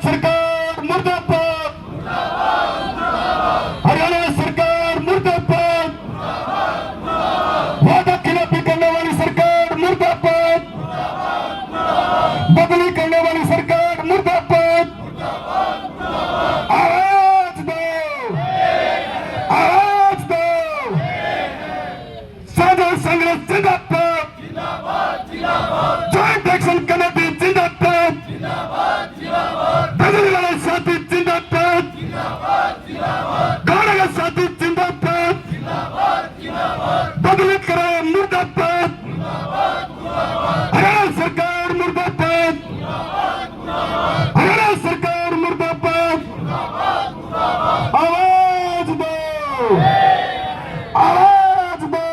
सरकार मुर्दाबाद, हरियाणा सरकार मुर्दाबाद, वादा खिलाफी करने वाली सरकार मुर्दाबाद, बदली करने वाली सरकार मुर्दाबाद। आवाज दो, आवाज दो। साझा संघर्ष जिंदाबाद, जॉइंट एक्शन कमेटी जिंदाबाद, बदली वाले साथी जिंदाबाद, गाड़ा का साथी जिंदाबाद, बदली कराए मुर्दाबाद, हरियाणा सरकार मुर्दाबाद, हरियाणा सरकार मुर्दाबाद। आवाज दो, आवाज दो।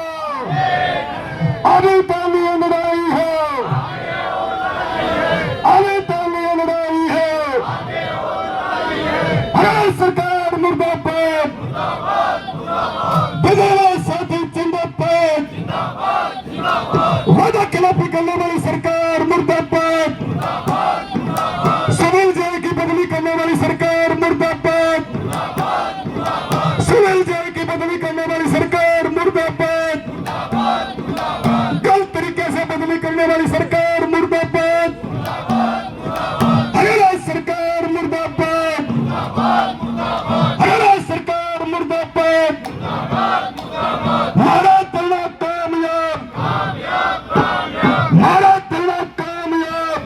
अभी तालियां लड़ाई है, अभी तालियां लड़ाई है। हरियाणा सरकार मुर्दाबाद, बदला साथी जिंदाबाद, वादा खिलाफी करने वाली सरकार मुर्दाबाद, सिविल जेल की बदली करने वाली सरकार मुर्दाबाद, सिविल जेल की बदली करने वाली सरकार मुर्दाबाद, गलत तरीके से बदली करने वाली सरकार मुर्दाबाद, हरियाणा सरकार मुर्दाबाद, हरियाणा सरकार मुर्दाबाद। हमारा धरना कामयाब, हमारा धरना कामयाब।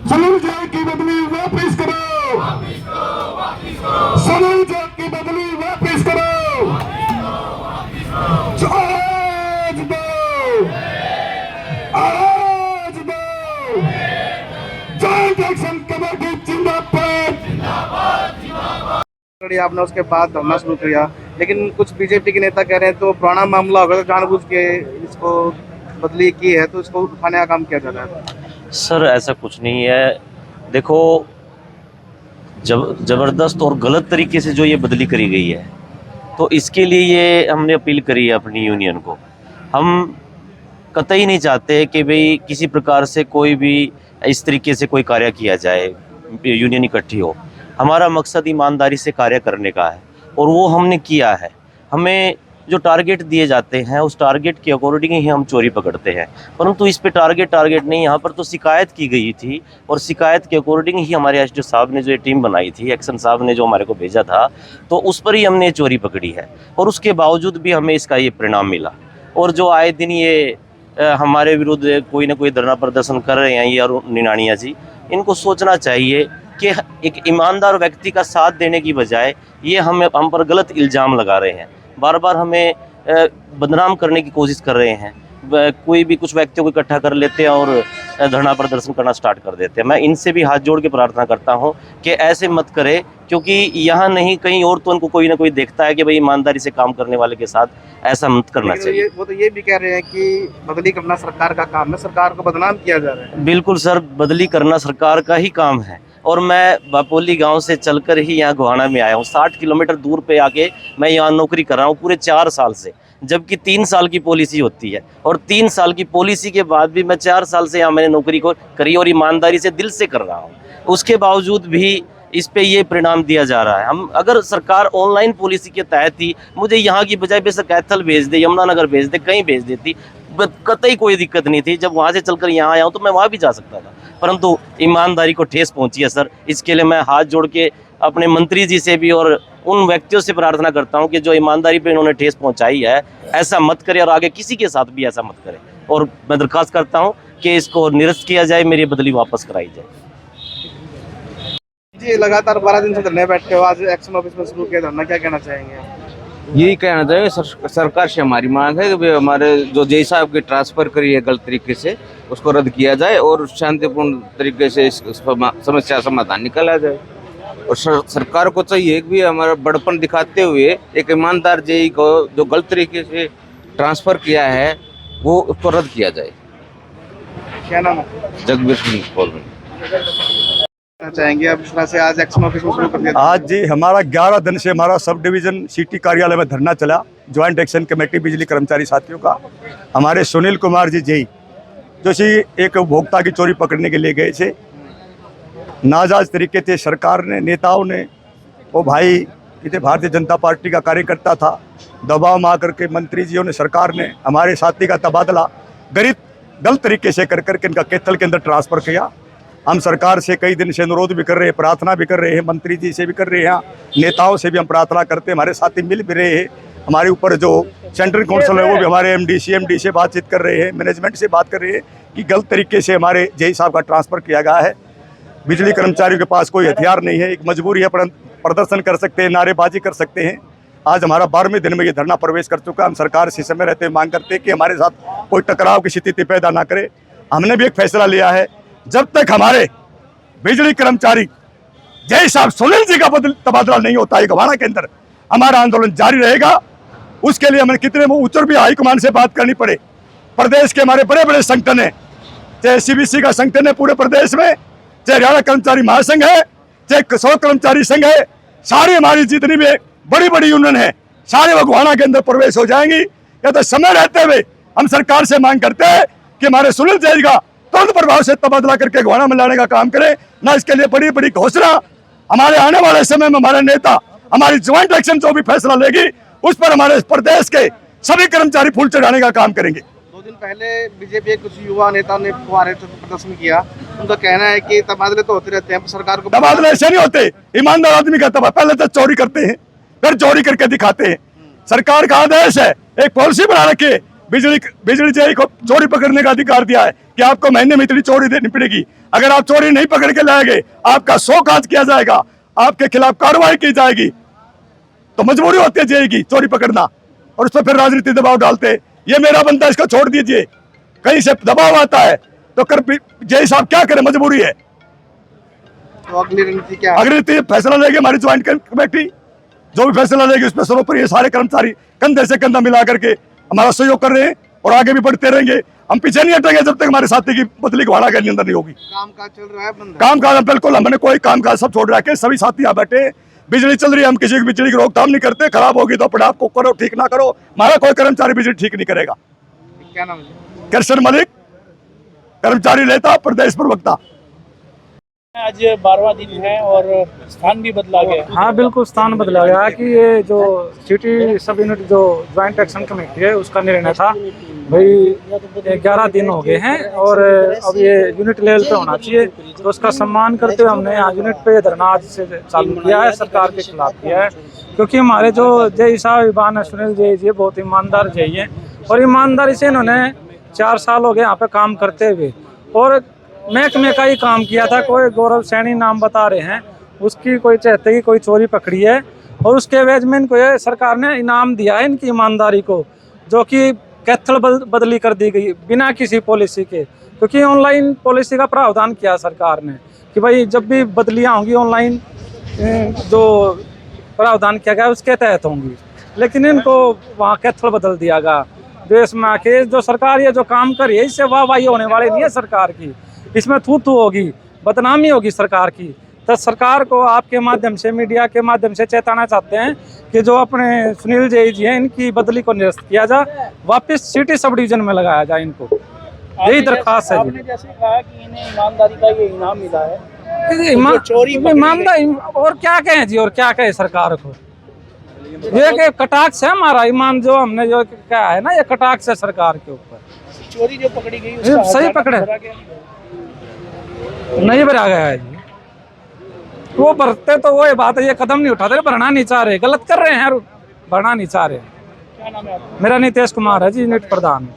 सिविल जेल की बदली वापस करो, सिविल जेल की बदली वापस करो। आवाज दो, आवाज दो। जॉइंट एक्शन कमेटी जिंदाबाद। आपने उसके बाद धरना शुरू किया, लेकिन कुछ बीजेपी के नेता कह रहे हैं तो पुराना मामला होगा, तो जानबूझ के इसको बदली की है, तो इसको उठाने का काम किया जा रहा है। सर ऐसा कुछ नहीं है। देखो, ज़बरदस्त और गलत तरीके से जो ये बदली करी गई है, तो इसके लिए ये हमने अपील करी है अपनी यूनियन को। हम कतई नहीं चाहते कि भाई किसी प्रकार से कोई भी इस तरीके से कोई कार्य किया जाए, यूनियन इकट्ठी हो। हमारा मकसद ईमानदारी से कार्य करने का है और वो हमने किया है। हमें जो टारगेट दिए जाते हैं उस टारगेट के अकॉर्डिंग ही हम चोरी पकड़ते हैं, परंतु इस पे टारगेट नहीं, यहाँ पर तो शिकायत की गई थी और शिकायत के अकॉर्डिंग ही हमारे एसडीओ साहब ने जो ये टीम बनाई थी, एक्शन साहब ने जो हमारे को भेजा था, तो उस पर ही हमने चोरी पकड़ी है और उसके बावजूद भी हमें इसका ये परिणाम मिला। और जो आए दिन ये हमारे विरुद्ध कोई ना कोई धरना प्रदर्शन कर रहे हैं, ये और निनानिया जी, इनको सोचना चाहिए कि एक ईमानदार व्यक्ति का साथ देने की बजाय ये हम पर गलत इल्ज़ाम लगा रहे हैं, बार बार हमें बदनाम करने की कोशिश कर रहे हैं। कोई भी कुछ व्यक्तियों को इकट्ठा कर लेते हैं और धरना प्रदर्शन करना स्टार्ट कर देते हैं। मैं इनसे भी हाथ जोड़ के प्रार्थना करता हूं कि ऐसे मत करें, क्योंकि यहाँ नहीं कहीं और तो उनको कोई ना कोई देखता है कि भाई ईमानदारी से काम करने वाले के साथ ऐसा मत करना चाहिए। वो तो ये भी कह रहे हैं कि बदली करना सरकार का काम है, सरकार को बदनाम किया जा रहा है। बिल्कुल सर, बदली करना सरकार का ही काम है। और मैं बापोली गांव से चलकर ही यहाँ गोहाना में आया हूँ। 60 किलोमीटर दूर पे आके मैं यहाँ नौकरी कर रहा हूँ पूरे 4 साल से, जबकि 3 साल की पॉलिसी होती है। और 3 साल की पॉलिसी के बाद भी मैं 4 साल से यहाँ मैंने नौकरी को करी और ईमानदारी से दिल से कर रहा हूँ। उसके बावजूद भी इस पे ये परिणाम दिया जा रहा है। हम अगर सरकार ऑनलाइन पॉलिसी के तहत ही मुझे यहाँ की बजाय बेशक कैथल भेज दे, यमुनानगर भेज दे, कहीं भेज देती, कतई कोई दिक्कत नहीं थी। जब वहाँ से चलकर यहाँ आया हूँ तो मैं वहाँ भी जा सकता था, परंतु ईमानदारी को ठेस पहुँची है सर। इसके लिए मैं हाथ जोड़ के अपने मंत्री जी से भी और उन व्यक्तियों से प्रार्थना करता हूँ कि जो ईमानदारी पे इन्होंने ठेस पहुँचाई है, ऐसा मत करे और आगे किसी के साथ भी ऐसा मत करे। और मैं दरख्वास्त करता हूँ कि इसको निरस्त किया जाए, मेरी बदली वापस कराई जाए। जी, लगातार 12 दिन से धरने बैठे हो, आज एक्शन ऑफिस में शुरू किया धरना, क्या कहना चाहेंगे आप? यही कहना चाहिए सरकार से हमारी मांग है कि हमारे जो जय साहब की ट्रांसफर करी है गलत तरीके से, उसको रद्द किया जाए और शांतिपूर्ण तरीके से इस समस्या समाधान निकाला जाए। और सरकार को चाहिए कि हमारा बड़पन दिखाते हुए एक ईमानदार जेई को जो गलत तरीके से ट्रांसफर किया है वो उसको रद्द किया जाए। क्या नाम है? जगबीर सिंह कॉलोनी। चाहेंगे अब इस तरह से आज एक्शन ऑफिस में शुरू कर दिया? आज जी हमारा 11 दिन से हमारा सब डिवीजन सिटी कार्यालय में धरना चला, ज्वाइंट एक्शन कमेटी बिजली कर्मचारी साथियों का। हमारे सुनील कुमार जी जेई जो सी एक उपभोक्ता की चोरी पकड़ने के लिए गए थे, नाजायज तरीके से सरकार ने, नेताओं ने, वो भाई कितने भारतीय जनता पार्टी का कार्यकर्ता था, दबाव में आकर के मंत्री जियों ने, सरकार ने हमारे साथी का तबादला गलत तरीके से कर करके इनका कैथल के अंदर ट्रांसफ़र किया। हम सरकार से कई दिन से अनुरोध भी कर रहे हैं, प्रार्थना भी कर रहे हैं, मंत्री जी से भी कर रहे हैं, नेताओं से भी हम प्रार्थना करते हैं, हमारे साथी मिल भी रहे हैं। हमारे ऊपर जो सेंट्रल काउंसिल है वो भी हमारे एमडी सीएमडी से बातचीत कर रहे हैं, मैनेजमेंट से बात कर रहे हैं कि गलत तरीके से हमारे जेई साहब का ट्रांसफ़र किया गया है। बिजली कर्मचारियों के पास कोई हथियार नहीं है, एक मजबूरी है, प्रदर्शन कर सकते हैं, नारेबाजी कर सकते हैं। आज हमारा 12वें दिन में ये धरना प्रवेश कर चुका है। हम सरकार से समय रहते मांग करते हैं कि हमारे साथ कोई टकराव की स्थिति पैदा ना करे। हमने भी एक फैसला लिया है, जब तक हमारे बिजली कर्मचारी जय साहब सुनील जी का तबादला नहीं होता है गवाना के अंदर, हमारा आंदोलन जारी रहेगा। उसके लिए हमें कितने उच्च भी हाईकमान से बात करनी पड़े। प्रदेश के हमारे बड़े बड़े संगठन है, चाहे सीबीसी का संगठन है पूरे प्रदेश में, चाहे हरियाणा कर्मचारी महासंघ है, चाहे किसान कर्मचारी संघ है, सारी हमारी जितनी भी बड़ी बड़ी यूनियन है, सारे वो गोहाना के अंदर प्रवेश हो जाएंगी। या तो समय रहते हुए हम सरकार से मांग करते हैं कि हमारे सुनील जैन का तुरंत प्रभाव से तबादला करके गोहाना में लाने का काम करें। ना इसके लिए बड़ी बड़ी घोषणा, हमारे आने वाले समय में हमारे नेता, हमारी ज्वाइंट एक्शन जो भी फैसला लेगी उस पर हमारे प्रदेश के सभी कर्मचारी फूल चढ़ाने का काम करेंगे। 2 दिन पहले बीजेपी के कुछ युवा नेताओं ने फुहारे प्रदर्शन किया। उनका कहना है कि तबादले तो होते रहते हैं, सरकार को तबादले ऐसे नहीं होते। ईमानदार आदमी का तबादला, पहले तो चोरी करते हैं, फिर चोरी करके दिखाते हैं। सरकार का आदेश है, एक पॉलिसी बना रखी है, बिजली जेई को चोरी पकड़ने का अधिकार दिया है कि आपको महीने में इतनी चोरी देनी पड़ेगी। अगर आप चोरी नहीं पकड़ के लाएंगे, आपका शोकाज किया जाएगा, आपके खिलाफ कार्रवाई की जाएगी। तो मजबूरी होती है जेई की चोरी पकड़ना, और उस पर फिर राजनीतिक दबाव डालते। ये मेरा बंदा, इसको छोड़ दीजिए। कहीं से दबाव आता है तो कर जेई साहब क्या करें, मजबूरी है। तो अगली रणनीति क्या है? अगली रणनीति फैसला लेगी हमारी ज्वाइंट कमेटी, जो भी फैसला लेगी उस पर सर्वोपरि ये सारे कर्मचारी कंधे से कंधा मिला करके हमारा सहयोग कर रहे हैं और आगे भी बढ़ते रहेंगे। हम पीछे नहीं हटेंगे जब तक हमारे साथी की बदली गोहाना के अंदर नहीं होगी। काम काज चल रहा है, बंद है? काम काज बिल्कुल, हमने कोई काम काज सब छोड़ रखे, सभी साथी यहाँ बैठे। बिजली चल रही है, हम किसी की बिजली की रोकथाम नहीं करते। खराब होगी तो अपने आप को करो, ठीक ना करो। हमारा कोई कर्मचारी बिजली ठीक नहीं करेगा। क्या नाम है? कृष्ण मलिक, कर्मचारी नेता, प्रदेश प्रवक्ता। आज 12वां दिन है और स्थान भी बदला गया। हाँ बिल्कुल, स्थान बदला गया कि ये जो सिटी सब यूनिट जो ज्वाइंट एक्शन कमेटी है उसका निर्णय था भाई 11 दिन हो गए हैं और अब ये यूनिट लेवल पे होना चाहिए, तो उसका सम्मान करते हुए हमने यहाँ यूनिट पे धरना आज से चालू किया है, सरकार के खिलाफ किया है। क्योंकि हमारे जो जेई साहब इबान है सुनील जेई जी बहुत ईमानदार जेई हैं और ईमानदारी से इन्होंने 4 साल हो गए यहाँ पे काम करते हुए और महकमे का ही काम किया था। कोई गौरव सैनी नाम बता रहे हैं, उसकी कोई चाहते की कोई चोरी पकड़ी है और उसके एवज में इनको ये सरकार ने इनाम दिया है इनकी ईमानदारी को, जो कि कैथल बदली कर दी गई बिना किसी पॉलिसी के। क्योंकि ऑनलाइन पॉलिसी का प्रावधान किया सरकार ने कि भाई जब भी बदलियाँ होंगी ऑनलाइन जो प्रावधान किया गया उसके तहत होंगी, लेकिन इनको वहाँ कैथल बदल दिया गया। देश में आके जो सरकार ये जो काम कर रही है इससे वाहवाही होने वाली नहीं है सरकार की, इसमें थू होगी, बदनामी होगी सरकार की। तो सरकार को आपके माध्यम से, मीडिया के माध्यम से चेताना चाहते हैं कि जो अपने सुनील जेई जी हैं इनकी बदली को निरस्त किया जाए, वापस सिटी सब डिवीजन में लगाया जाए इनको। यही दरख्वास्त है जी। आपने जैसे कहा कि इन्हें ईमानदारी का ये इनाम मिला है, ईमानदारी और क्या कहें जी, और क्या कहें सरकार को। ये कि कटाक्ष है हमारा ईमान, जो हमने जो क्या है ना, ये कटाक्ष है सरकार के ऊपर। चोरी जो पकड़ी गई सही पकड़े, नहीं भरा गया है जी। वो भरते तो वो बात है, ये कदम नहीं उठाते, भरना नहीं चाह रहे, गलत कर रहे हैं, भरना नहीं चाह रहे। क्या नाम है आपका? मेरा नितेश कुमार है जी, यूनिट प्रधान।